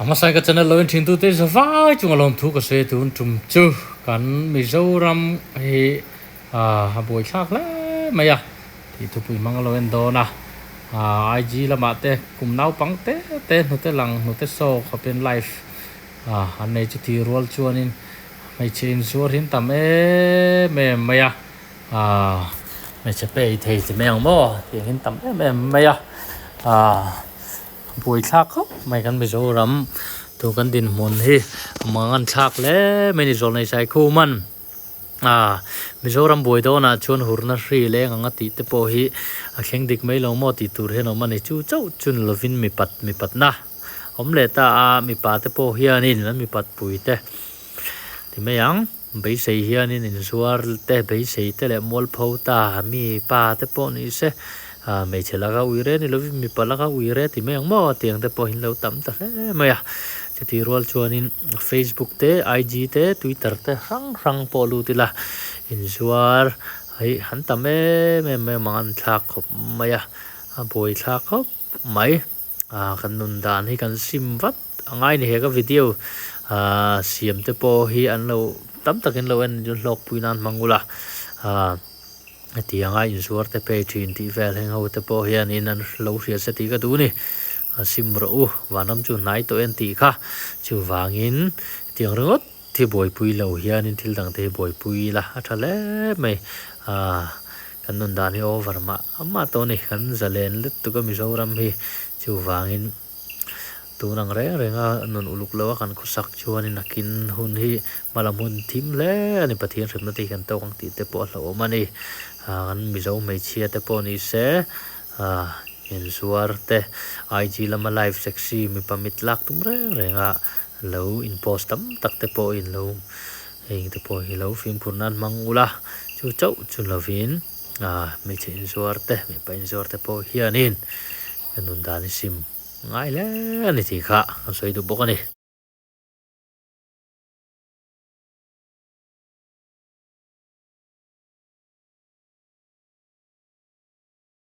mà sai cái channel lên trình tu tế giờ vãi chúng lòng thu cái xe tuôn trùm chư cắn Mizo ram thì buổi khác lẽ mày thì tụi mình mang lên đó na IG là mà te cùng nấu băng te Hnute lăng Hnute so có bên live anh này chỉ thì roll chuan in mày chỉ Inzuar hin tầm mày mày sẽ bay thì mày không mò thì hin tầm mày buổi khác không mày cần Mizo ram tu kan din mon hi mangan thak le meni zol nei sai khu man Mizoram buai do na chuan hurna hri le anga ti te po hi a kheng dik mai lo mo ti tur he no mani chu chau chun lovin mi pat na om le ta mi pa te po hian in mi pat pui te ti me yang bei sei hian in Inzuar te bei sei te le mol pho ta mi pa te po ni se mei chela ga uire ni lovin mi pa la ga uire ti me yang mo tiang te po hin lo tam ta le me thì roll chuan in Facebook te IG te Twitter te rang polu tila Inzuar hay hắn tam me mangan thak khop maya boi thak khop mai kan nun dan hi kan sim vat angai ni he ka video siam te po hi an lo tam takin lo en lok puinan mangula ti angai Inzuar te pe thin ti vel heng ho te po hian in an lo ria se ti ka du ni sim ro và năm chu nai to en ti kha chu wangin tiang ringot thi boi pui lo hian in thil dang te boi pui la athale mai kan nun dan hi over ma amma to ni kan zalen lit tu ka Mizoram hi chu wangin tu nang re nga nun uluk lo kan khusak chuan in akin hun hi malam hun thim le ani pathian rim na ti kan to kang ti te po lo mani kan Mizo Hmeichhia te po ni se Inzuar te IG lama live sexy mi pamit lak tum re nga lo in post tam tak te po in lo heng te po hi lo film purnan mangula chu chau chun lovin mi che Inzuar te mi pa Inzuar te po hianin kanun dan sim ngai le ani ti kha an soi du bokani